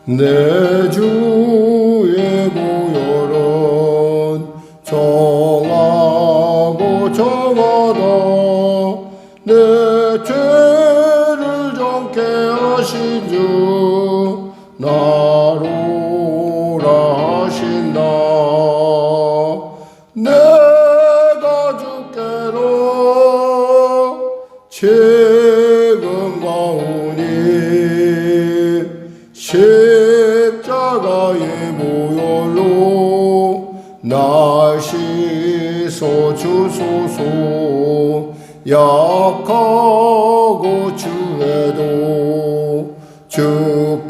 내 주의 보혈은 정하고 정하다. 내 죄를 정케 하신 주 나로라 하신다. 내가 주께로 지금 가오니 십자가의 보혈로 날 씻어 주소서. 약하고 주에도 주께로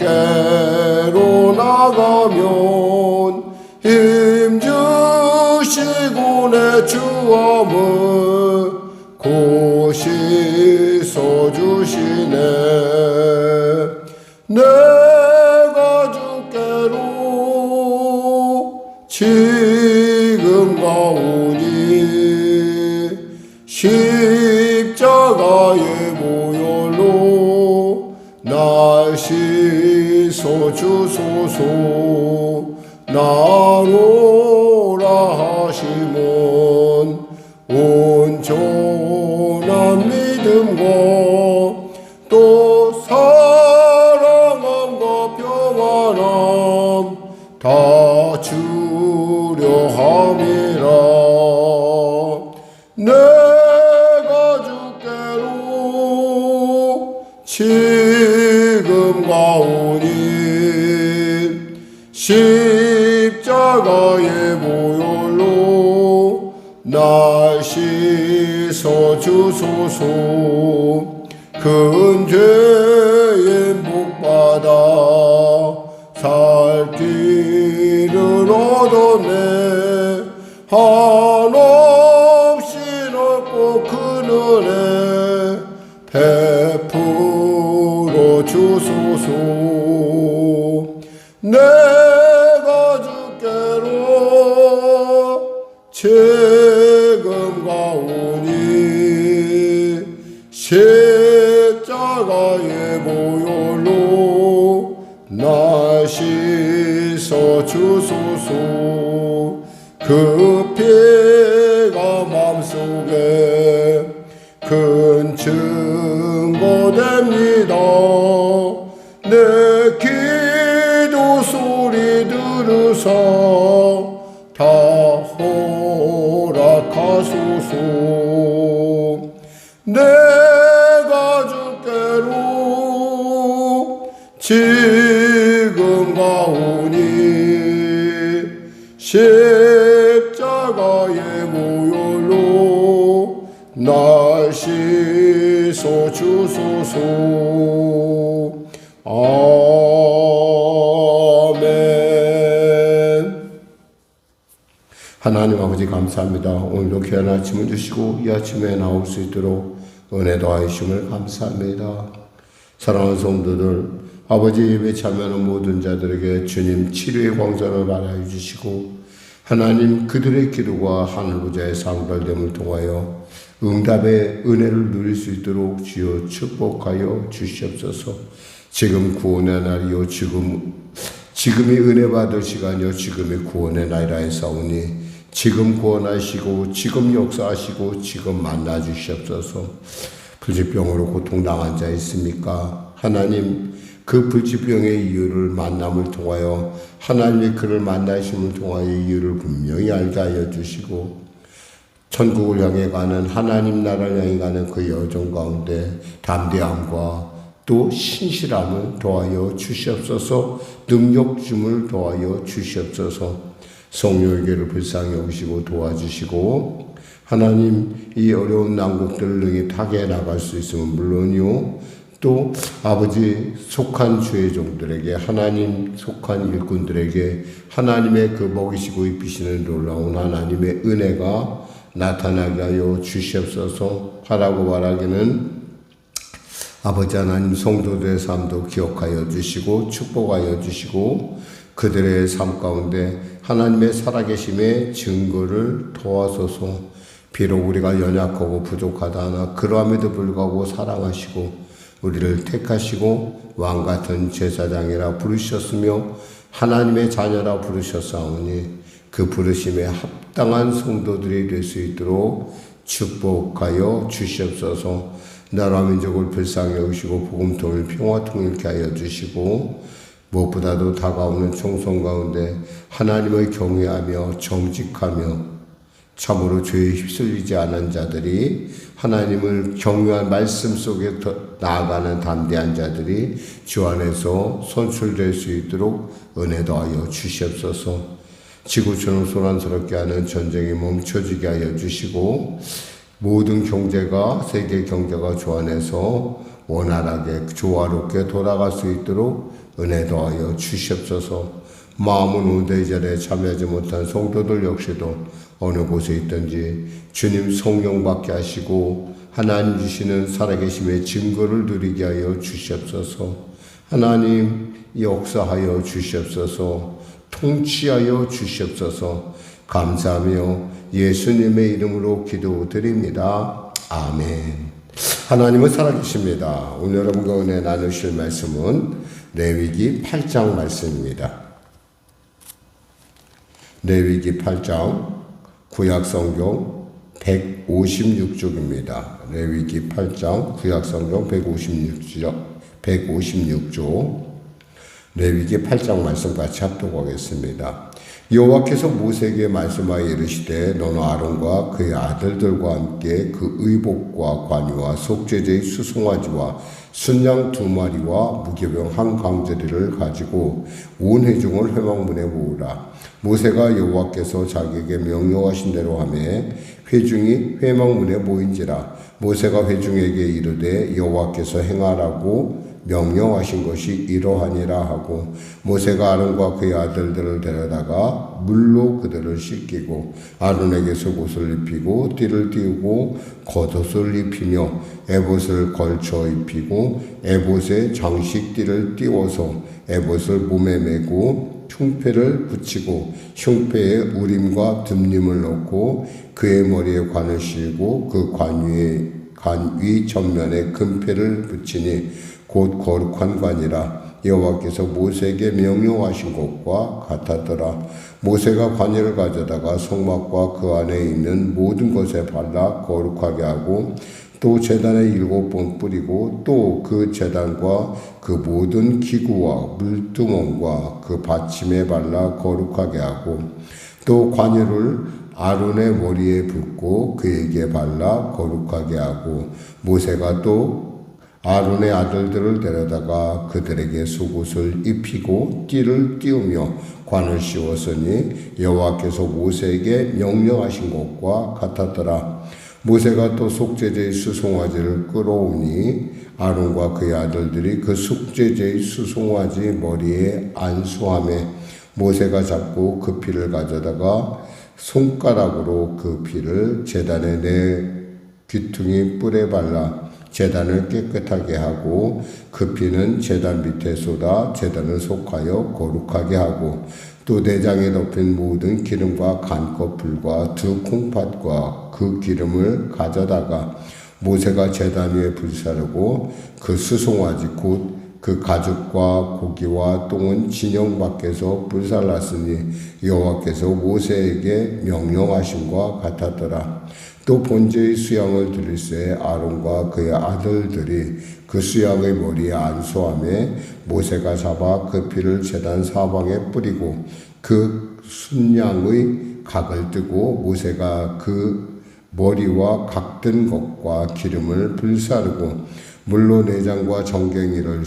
나가면 힘 주시고 내 주함을 곧 씻어주시네. 내가 주께로 지금 가오니 십자가의 보혈로 날 씻어 주소서. 나로라 하심은 온전한 믿음과 또 사랑함과 평안함 다 주려 함이라. 내가 주께로 지금 가오니 십자가의 보혈로 날 씻어 주소서. 큰 죄에 목받아 살 길을 얻었네. 한없이 넓고 큰 은혜 베풀어 주소서. 내가 주께로 지금 가오니 십자가의 보혈로 날 씻어 주소서. 그 피가 맘속에 큰 증거됩니다. 내 기도 소리 들으사 다 허락하소서. 내가 주께로 지금 가오니 십자가의 보혈로 날 씻어 주소서. 아멘. 하나님 아버지 감사합니다. 오늘도 귀한 아침을 주시고 이 아침에 나올 수 있도록 은혜 더하심을 감사합니다. 사랑하는 성도들, 아버지 예배 참여하는 모든 자들에게 주님 치료의 광선을 발하여 주시고 하나님 그들의 기도가 하늘보좌에 상달됨을 통하여 응답의 은혜를 누릴 수 있도록 주여 축복하여 주시옵소서. 지금 구원의 날이요 지금이 은혜 받을 시간이요 지금이 구원의 날이라 했사오니 지금 구원하시고 지금 역사하시고 지금 만나 주시옵소서. 불치병으로 고통당한 자 있습니까? 하나님 그 불치병의 이유를 만남을 통하여 하나님의 그를 만나심을 통하여 이유를 분명히 알게 하여 주시고 천국을 향해 가는 하나님 나라를 향해 가는 그 여정 가운데 담대함과 또 신실함을 더하여 주시옵소서. 능력 줌을 더하여 주시옵소서. 성령에게를 불쌍히 여기시고 도와주시고 하나님 이 어려운 난국들을 능히 타게 나갈 수 있으면 물론이요 또 아버지 속한 주의 종들에게 하나님 속한 일꾼들에게 하나님의 그 먹이시고 입히시는 놀라운 하나님의 은혜가 나타나게 하여 주시옵소서. 하라고 말하기는 아버지 하나님 성도들의 삶도 기억하여 주시고 축복하여 주시고 그들의 삶 가운데 하나님의 살아계심의 증거를 도와소서. 비록 우리가 연약하고 부족하다 하나 그러함에도 불구하고 사랑하시고 우리를 택하시고 왕같은 제사장이라 부르셨으며 하나님의 자녀라 부르셨사오니 그 부르심에 합당한 성도들이 될 수 있도록 축복하여 주시옵소서. 나라 민족을 불쌍히 여기시고 복음통일 평화 통일케 하여 주시고 무엇보다도 다가오는 총선 가운데 하나님을 경외하며 정직하며 참으로 죄에 휩쓸리지 않은 자들이 하나님을 경외한 말씀 속에 나아가는 담대한 자들이 주 안에서 선출될 수 있도록 은혜 더하여 주시옵소서. 지구촌을 소란스럽게 하는 전쟁이 멈춰지게 하여 주시고 모든 경제가 세계 경제가 주 안에서 원활하게 조화롭게 돌아갈 수 있도록 은혜 더하여 주시옵소서. 마음은 오늘 이 자리에 참여하지 못한 성도들 역시도 어느 곳에 있든지 주님 성령 받게 하시고 하나님 주시는 살아계심의 증거를 누리게 하여 주시옵소서. 하나님 역사하여 주시옵소서. 통치하여 주시옵소서. 감사하며 예수님의 이름으로 기도드립니다. 아멘. 하나님은 살아계십니다. 오늘 여러분과 은혜 나누실 말씀은 레위기 8장 말씀입니다. 레위기 8장 구약성경 156쪽입니다. 레위기 8장 구약성경 156쪽 레위기 8장 말씀 같이 합독하겠습니다. 여호와께서 모세에게 말씀하여 이르시되 너는 아론과 그의 아들들과 함께 그 의복과 관유와 속죄제의 수송아지와 순양 2마리와 무교병 1강제리를 가지고 온 회중을 회막문에 모으라. 모세가 여호와께서 자기에게 명령하신 대로 하매 회중이 회막문에 모인지라. 모세가 회중에게 이르되 여호와께서 행하라고 명령하신 것이 이러하니라 하고 모세가 아론과 그의 아들들을 데려다가 물로 그들을 씻기고 아론에게 속옷을 입히고 띠를 띠우고 겉옷을 입히며 에봇을 걸쳐 입히고 에봇에 장식띠를 띠워서 에봇을 몸에 메고 흉패를 붙이고 흉패에 우림과 듬림을 넣고 그의 머리에 관을 씌우고 그 관 위 전면에 금패를 붙이니 곧 거룩한 관이라. 여호와께서 모세에게 명령하신 것과 같았더라. 모세가 관이를 가져다가 성막과 그 안에 있는 모든 것에 발라 거룩하게 하고 또 제단에 7번 뿌리고 또 그 제단과 그 모든 기구와 물두멍과 그 받침에 발라 거룩하게 하고 또 관유를 아론의 머리에 붓고 그에게 발라 거룩하게 하고 모세가 또 아론의 아들들을 데려다가 그들에게 속옷을 입히고 띠를 띠우며 관을 씌웠으니 여호와께서 모세에게 명령하신 것과 같았더라. 모세가 또 속죄제의 수송아지를 끌어오니 아론과 그의 아들들이 그 속죄제의 수송아지 머리에 안수하매 모세가 잡고 그 피를 가져다가 손가락으로 그 피를 제단의 네 귀퉁이 뿔에 발라 제단을 깨끗하게 하고 그 피는 제단 밑에 쏟아 제단을 속하여 거룩하게 하고 또 내장에 덮인 모든 기름과 간꺼풀과 두 콩팥과 그 기름을 가져다가 모세가 제단 위에 불사르고 그 수송아지 곧 그 가죽과 고기와 똥은 진영 밖에서 불살랐으니 여호와께서 모세에게 명령하심과 같았더라. 또 번제의 수양을 드릴새 아론과 그의 아들들이 그 수양의 머리에 안수하며 모세가 잡아 그 피를 제단 사방에 뿌리고 그 순양의 각을 뜨고 모세가 그 머리와 각든 것과 기름을 불사르고 물로 내장과 정강이들을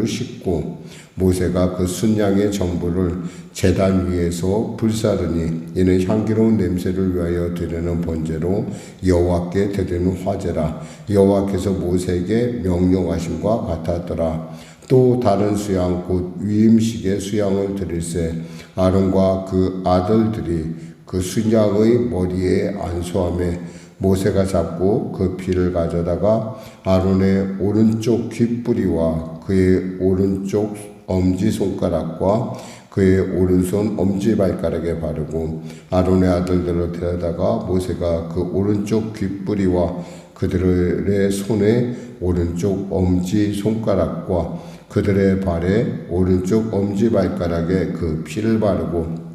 씻고 모세가 그 순양의 전부를 제단 위에서 불사르니 이는 향기로운 냄새를 위하여 드리는 번제로 여호와께 드리는 화제라. 여호와께서 모세에게 명령하심과 같았더라. 또 다른 수양 곧 위임식의 수양을 드릴새 아론과 그 아들들이 그 순양의 머리에 안수하며 모세가 잡고 그 피를 가져다가 아론의 오른쪽 귓뿌리와 그의 오른쪽 엄지손가락과 그의 오른손 엄지발가락에 바르고 아론의 아들들을 데려다가 모세가 그 오른쪽 귓뿌리와 그들의 손에 오른쪽 엄지 손가락과 그들의 발에 오른쪽 엄지 발가락에 그 피를 바르고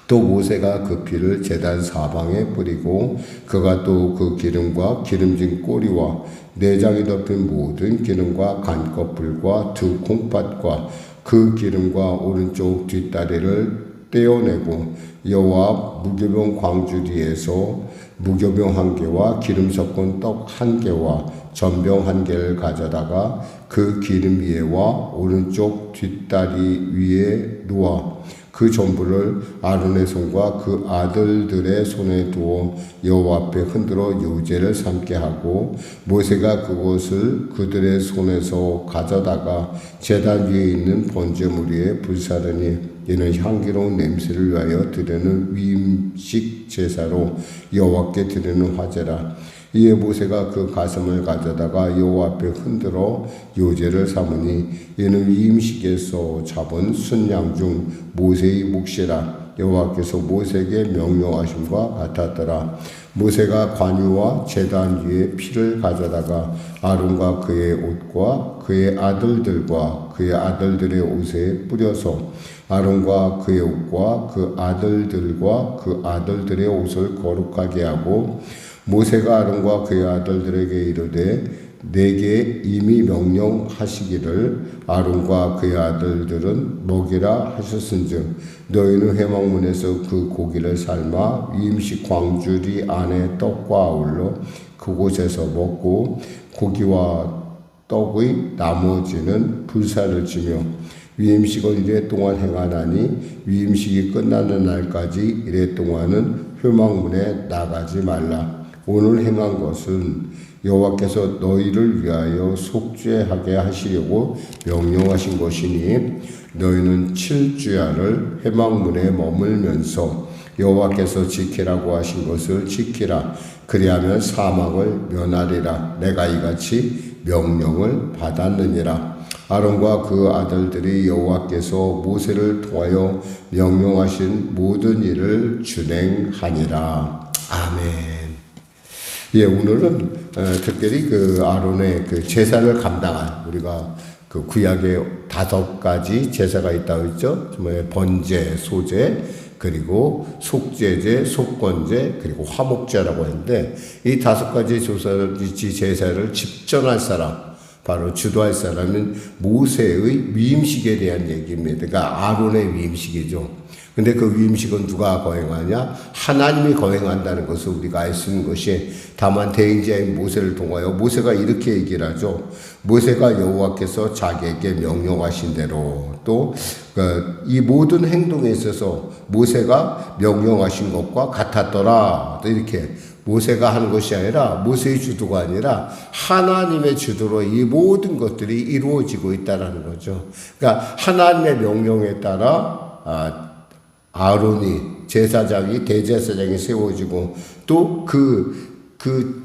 또 모세가 그 피를 제단 사방에 뿌리고 그가 또 그 기름과 기름진 꼬리와 내장이 덮인 모든 기름과 간껍질과 두 콩팥과 그 기름과 오른쪽 뒷다리를 떼어내고 여호와 무교병 광주리에서 무교병 한 개와 기름 섞은 떡 한 개와 전병 한 개를 가져다가 그 기름 위에와 오른쪽 뒷다리 위에 놓아 그 전부를 아론의 손과 그 아들들의 손에 두어 여호와 앞에 흔들어 요제를 삼게 하고 모세가 그것을 그들의 손에서 가져다가 제단 위에 있는 번제물 위에 불사르니 이는 향기로운 냄새를 위하여 드리는 위임식 제사로 여호와께 드리는 화제라. 이에 모세가 그 가슴을 가져다가 여호와 앞에 흔들어 요제를 삼으니 이는 위임식에서 잡은 순양 중 모세의 몫이라. 여호와께서 모세에게 명령하심과 같았더라. 모세가 관유와 제단 위에 피를 가져다가 아론과 그의 옷과 그의 아들들과 그의 아들들의 옷에 뿌려서 아론과 그의 옷과 그 아들들과 그 아들들의 옷을 거룩하게 하고 모세가 아론과 그의 아들들에게 이르되 내게 이미 명령하시기를 아론과 그의 아들들은 먹이라 하셨은즉 너희는 회막문에서 그 고기를 삶아 위임식 광주리 안에 떡과 아울러 그곳에서 먹고 고기와 떡의 나머지는 불사를 지며 위임식을 이래 동안 행하나니 위임식이 끝나는 날까지 이래 동안은 회막문에 나가지 말라. 오늘 행한 것은 여호와께서 너희를 위하여 속죄하게 하시려고 명령하신 것이니 너희는 7주야를 회막문에 머물면서 여호와께서 지키라고 하신 것을 지키라. 그리하면 사망을 면하리라. 내가 이같이 명령을 받았느니라. 아론과 그 아들들이 여호와께서 모세를 통하여 명령하신 모든 일을 준행하니라. 아멘. 예, 오늘은 특별히 그 아론의 그 제사를 감당한 우리가 그 구약에 5가지 제사가 있다고 했죠. 번제, 소제, 그리고 속죄제, 속건제, 그리고 화목제라고 했는데 이 5가지 제사를 집전할 사람, 바로 주도할 사람은 모세의 위임식에 대한 얘기입니다. 그러니까 아론의 위임식이죠. 근데 그 위임식은 누가 거행하냐? 하나님이 거행한다는 것을 우리가 알 수 있는 것이 다만 대행자인 모세를 통하여 모세가 이렇게 얘기를 하죠. 모세가 여호와께서 자기에게 명령하신 대로 또 이 모든 행동에 있어서 모세가 명령하신 것과 같았더라. 또 이렇게 모세가 하는 것이 아니라 모세의 주도가 아니라 하나님의 주도로 이 모든 것들이 이루어지고 있다는 거죠. 그러니까 하나님의 명령에 따라 아론이 제사장이 대제사장이 세워지고 또 그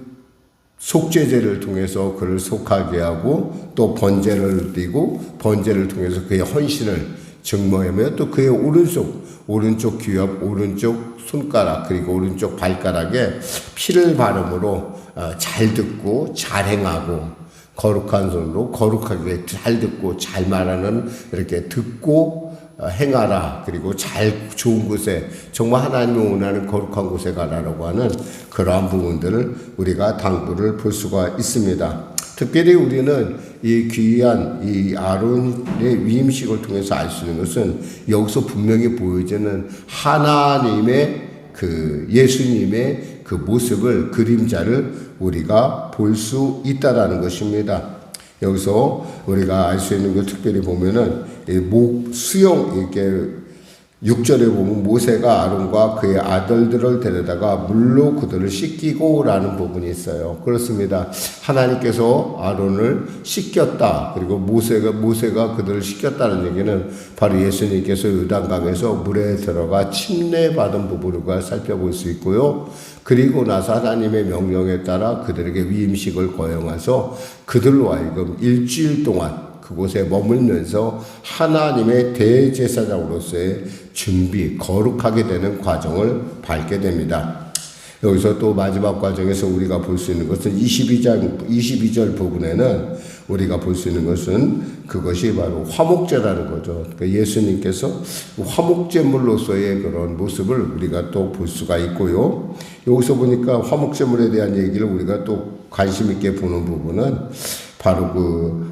속죄제를 통해서 그를 속하게 하고 또 번제를 드리고 번제를 통해서 그의 헌신을 증명하며 또 그의 오른쪽 귀엽 오른쪽 손가락 그리고 오른쪽 발가락에 피를 바름으로 잘 듣고 잘 행하고 거룩한 손으로 거룩하게 잘 듣고 잘 말하는 이렇게 듣고 행하라. 그리고 잘 좋은 곳에 정말 하나님이 원하는 거룩한 곳에 가라라고 하는 그러한 부분들을 우리가 당부를 볼 수가 있습니다. 특별히 우리는 이 귀한 이 아론의 위임식을 통해서 알 수 있는 것은 여기서 분명히 보여지는 하나님의 그 예수님의 그 모습을 그림자를 우리가 볼 수 있다라는 것입니다. 여기서 우리가 알 수 있는 걸 특별히 보면은 수영 이렇게 6절에 보면 모세가 아론과 그의 아들들을 데려다가 물로 그들을 씻기고 라는 부분이 있어요. 그렇습니다. 하나님께서 아론을 씻겼다. 그리고 모세가 그들을 씻겼다는 얘기는 바로 예수님께서 요단강에서 물에 들어가 침례받은 부분을 살펴볼 수 있고요. 그리고 나서 하나님의 명령에 따라 그들에게 위임식을 거행해서 그들로 하여금 일주일 동안 그곳에 머물면서 하나님의 대제사장으로서의 준비, 거룩하게 되는 과정을 밟게 됩니다. 여기서 또 마지막 과정에서 우리가 볼 수 있는 것은 22절 부분에는 우리가 볼 수 있는 것은 그것이 바로 화목제라는 거죠. 그러니까 예수님께서 화목제물로서의 그런 모습을 우리가 또 볼 수가 있고요. 여기서 보니까 화목제물에 대한 얘기를 우리가 또 관심 있게 보는 부분은 바로 그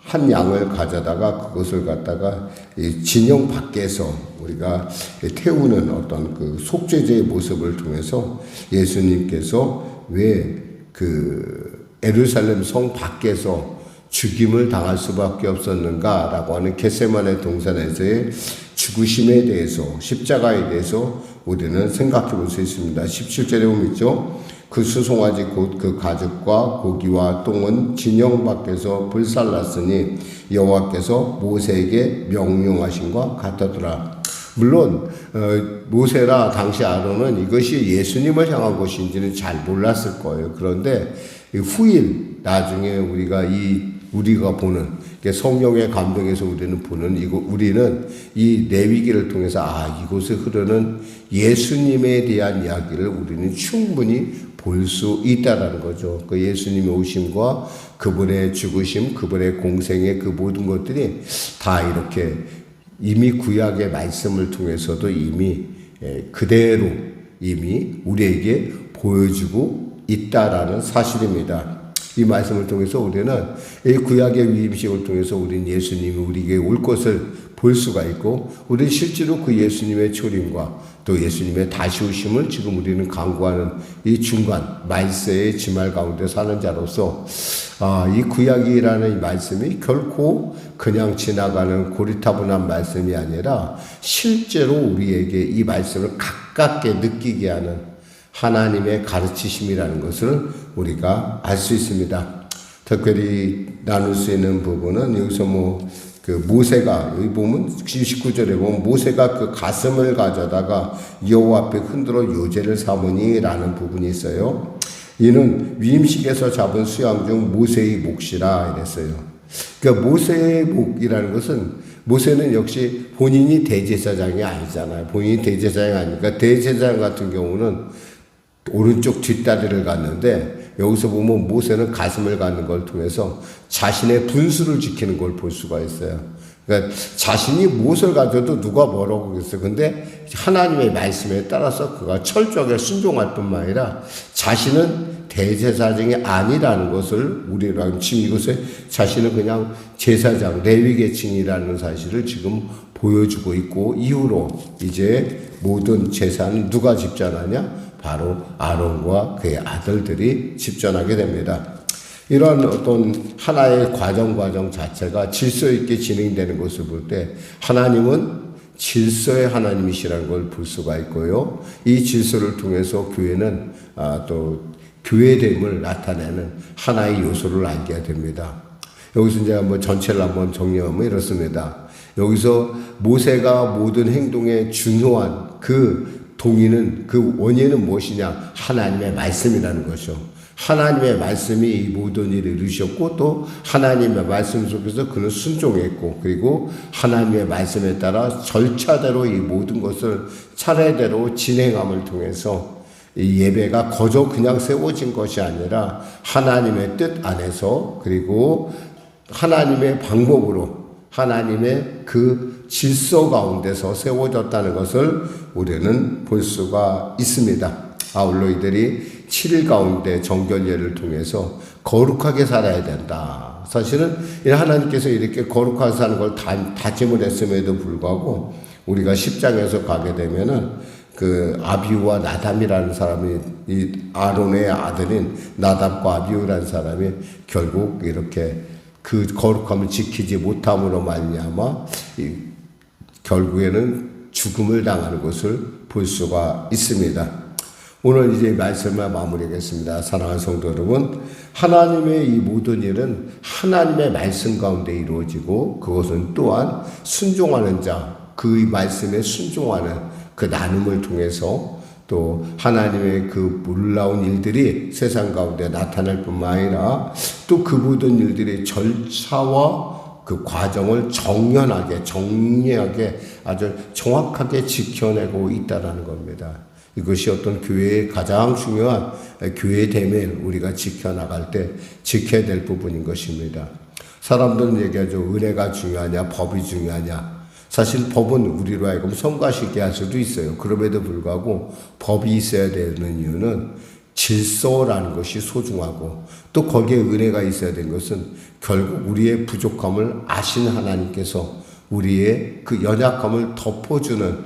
한 양을 가져다가 그것을 갖다가 이 진영 밖에서 우리가 태우는 어떤 그 속죄제의 모습을 통해서 예수님께서 왜 그 예루살렘 성 밖에서 죽임을 당할 수밖에 없었는가라고 하는 겟세마네 동산에서의 죽으심에 대해서, 십자가에 대해서 우리는 생각해 볼 수 있습니다. 17절에 보면 있죠. 그 수송아지 곧 그 가죽과 고기와 똥은 진영 밖에서 불살랐으니 여호와께서 모세에게 명령하신 것 같았더라. 물론 모세라 당시 아론은 이것이 예수님을 향한 것인지는 잘 몰랐을 거예요. 그런데 후일 나중에 우리가 보는 성령의 감동에서 우리는 보는 우리는 이 레위기를 통해서 이곳에 흐르는 예수님에 대한 이야기를 우리는 충분히 볼 수 있다라는 거죠. 그 예수님의 오심과 그분의 죽으심, 그분의 공생의 그 모든 것들이 다 이렇게 이미 구약의 말씀을 통해서도 이미 그대로 이미 우리에게 보여주고 있다라는 사실입니다. 이 말씀을 통해서 우리는 이 구약의 위임식을 통해서 우리는 예수님이 우리에게 올 것을 볼 수가 있고, 우리는 실제로 그 예수님의 초림과 또 예수님의 다시 오심을 지금 우리는 강구하는 이 중간 말세의 지말 가운데 사는 자로서 이 구약이라는 이 말씀이 결코 그냥 지나가는 고리타분한 말씀이 아니라 실제로 우리에게 이 말씀을 가깝게 느끼게 하는 하나님의 가르치심이라는 것을 우리가 알 수 있습니다. 특별히 나눌 수 있는 부분은 여기서 모세가, 여기 보면 19절에 보면 모세가 그 가슴을 가져다가 여호와 앞에 흔들어 요제를 삼으니라는 부분이 있어요. 이는 위임식에서 잡은 수양 중 모세의 몫이라 이랬어요. 그러니까 모세의 몫이라는 것은, 모세는 역시 본인이 대제사장이 아니잖아요. 본인이 대제사장이 아니니까 대제사장 같은 경우는 오른쪽 뒷다리를 갖는데, 여기서 보면 모세는 가슴을 갖는 걸 통해서 자신의 분수를 지키는 걸 볼 수가 있어요. 그러니까 자신이 무엇을 가져도 누가 뭐라고 그랬어요. 근데 하나님의 말씀에 따라서 그가 철저하게 순종할 뿐만 아니라 자신은 대제사장이 아니라는 것을 우리랑 지금 이것에 자신은 그냥 제사장, 레위 계층이라는 사실을 지금 보여주고 있고, 이후로 이제 모든 제사는 누가 집전하냐? 바로 아론과 그의 아들들이 집전하게 됩니다. 이런 어떤 하나의 과정 자체가 질서 있게 진행되는 것을 볼 때 하나님은 질서의 하나님이시라는 걸 볼 수가 있고요. 이 질서를 통해서 교회는 또 교회됨을 나타내는 하나의 요소를 알게 됩니다. 여기서 이제 한번 전체를 한번 정리하면 이렇습니다. 여기서 모세가 모든 행동에 중요한 그 동의는, 그 원인은 무엇이냐? 하나님의 말씀이라는 것이죠. 하나님의 말씀이 이 모든 일을 이루셨고, 또 하나님의 말씀 속에서 그는 순종했고, 그리고 하나님의 말씀에 따라 절차대로 이 모든 것을 차례대로 진행함을 통해서 이 예배가 거저 그냥 세워진 것이 아니라 하나님의 뜻 안에서, 그리고 하나님의 방법으로, 하나님의 그 질서 가운데서 세워졌다는 것을 우리는 볼 수가 있습니다. 아울러 이들이 7일 가운데 정결예를 통해서 거룩하게 살아야 된다. 사실은 하나님께서 이렇게 거룩하게 사는 걸 다짐을 했음에도 불구하고 우리가 10장에서 가게 되면은 그 아비우와 나답이라는 사람이, 이 아론의 아들인 나답과 아비우라는 사람이 결국 이렇게 그 거룩함을 지키지 못함으로 말미암아 결국에는 죽음을 당하는 것을 볼 수가 있습니다. 오늘 이제 말씀을 마무리하겠습니다. 사랑하는 성도 여러분, 하나님의 이 모든 일은 하나님의 말씀 가운데 이루어지고, 그것은 또한 순종하는 자, 그 말씀에 순종하는 그 나눔을 통해서 또 하나님의 그 놀라운 일들이 세상 가운데 나타날 뿐만 아니라 또 그 모든 일들의 절차와 그 과정을 정연하게, 정리하게, 아주 정확하게 지켜내고 있다라는 겁니다. 이것이 어떤 교회의 가장 중요한 교회됨을 우리가 지켜나갈 때 지켜야 될 부분인 것입니다. 사람들은 얘기하죠. 은혜가 중요하냐, 법이 중요하냐. 사실 법은 우리로 하여금 성가시게 할 수도 있어요. 그럼에도 불구하고 법이 있어야 되는 이유는 질서라는 것이 소중하고 또 거기에 은혜가 있어야 되는 것은 결국 우리의 부족함을 아신 하나님께서 우리의 그 연약함을 덮어주는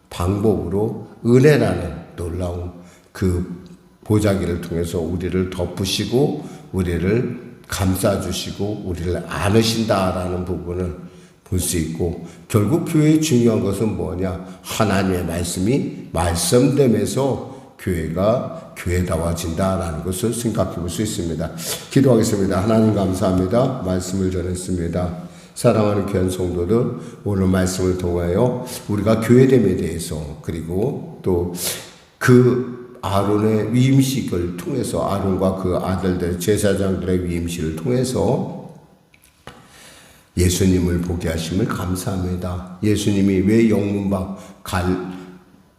방법으로 은혜라는 놀라운 그 보자기를 통해서 우리를 덮으시고 우리를 감싸주시고 우리를 안으신다라는 부분을 볼 수 있고, 결국 교회의 중요한 것은 뭐냐? 하나님의 말씀이 말씀됨에서 교회가 교회다워진다라는 것을 생각해 볼 수 있습니다. 기도하겠습니다. 하나님 감사합니다. 말씀을 전했습니다. 사랑하는 귀한 성도들, 오늘 말씀을 통하여 우리가 교회됨에 대해서, 그리고 또 그 아론의 위임식을 통해서, 아론과 그 아들들 제사장들의 위임식을 통해서 예수님을 보게 하심을 감사합니다. 예수님이 왜 영문방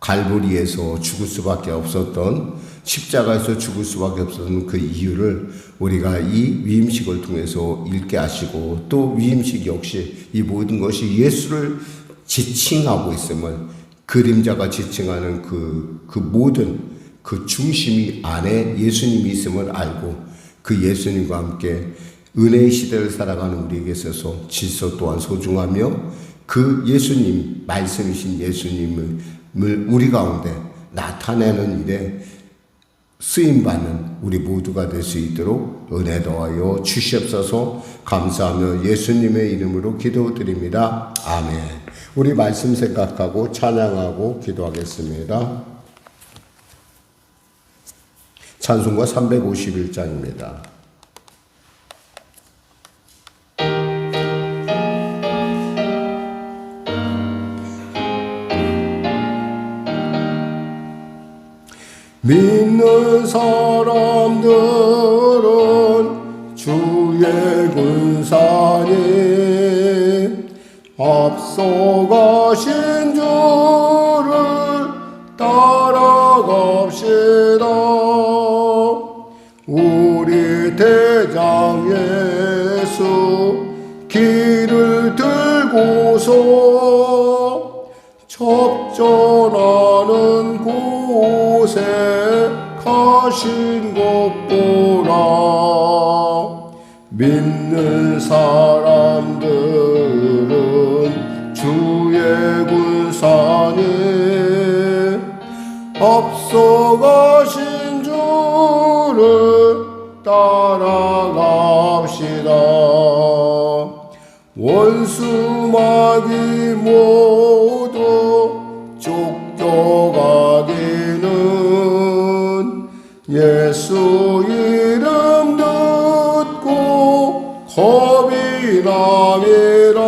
갈보리에서 죽을 수밖에 없었던, 십자가에서 죽을 수밖에 없었던 그 이유를 우리가 이 위임식을 통해서 읽게 하시고, 또 위임식 역시 이 모든 것이 예수를 지칭하고 있음을, 그림자가 지칭하는 그 모든 그 중심이 안에 예수님이 있음을 알고, 그 예수님과 함께 은혜의 시대를 살아가는 우리에게 있어서 질서 또한 소중하며, 그 예수님, 말씀이신 예수님을 우리 가운데 나타내는 일에 쓰임받는 우리 모두가 될 수 있도록 은혜 더하여 주시옵소서. 감사하며 예수님의 이름으로 기도드립니다. 아멘. 우리 말씀 생각하고 찬양하고 기도하겠습니다. 찬송가 351장입니다. 믿는 사람들은 주의 군사님 앞서가신 주를 따라갑시다. 우리 대장 예수 길을 들고서 접전하는 곳에 가신 것 보라. 믿는 사람들은 주의 군사님 앞서가신 주를 따라갑시다. 원수마귀 모두 쫓겨가기는 예수 이름 듣고 겁이 남이라.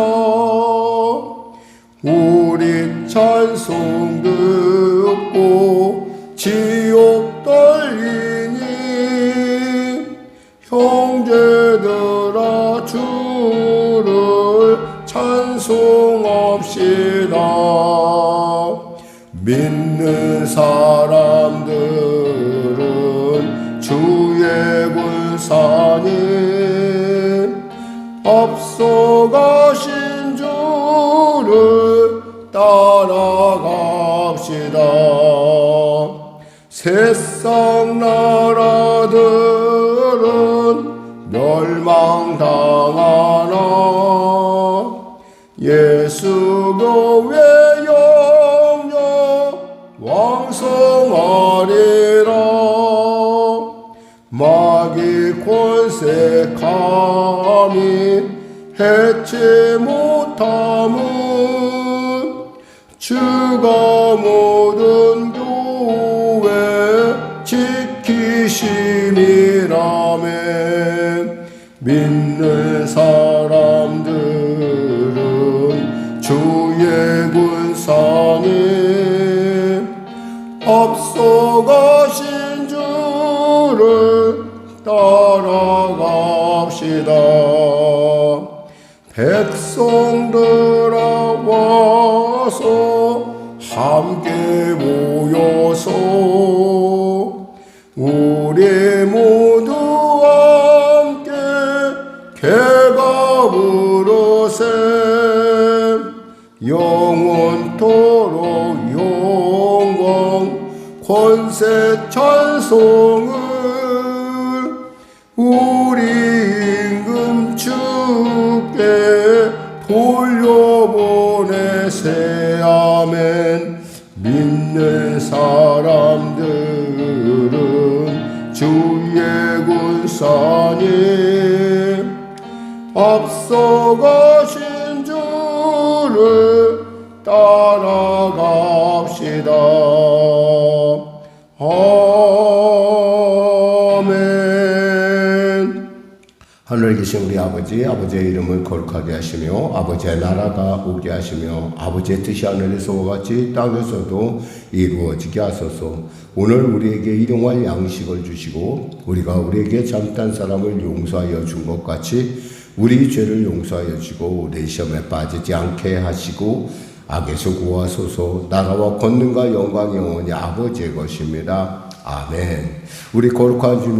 우리 찬송 듣고 지옥 떨리니 형제들아 주를 찬송합시다. 믿는 사람들은 주의 군사님 앞서가신 주를 따라갑시다. 세상 나라들은 멸망당하나 예수 교회 왕성하리라. 마귀 권세 감히 해치 못함은 주가 모든 교회 지키심이라면. 믿는 사람들은 주의 군사님 앞서가신 주를 따라갑시다. 백성들아 와서 함께 모여서 권세 찬송을 우리 임금 주께 돌려보내세. 아멘. 믿는 사람들은 주의 군사님 앞서가신 주를 따라갑시다. 아멘. 하늘에 계신 우리 아버지, 아버지의 이름을 거룩하게 하시며 아버지의 나라가 오게 하시며 아버지의 뜻이 하늘에서와 같이 땅에서도 이루어지게 하소서. 오늘 우리에게 일용할 양식을 주시고 우리가 우리에게 잘못한 사람을 용서하여 준 것 같이 우리 죄를 용서하여 주시고 우리 시험에 빠지지 않게 하시고 악에서 구하소서. 나라와 권능과 영광이 영원히 아버지의 것입니다. 아멘. 우리 거룩한 주님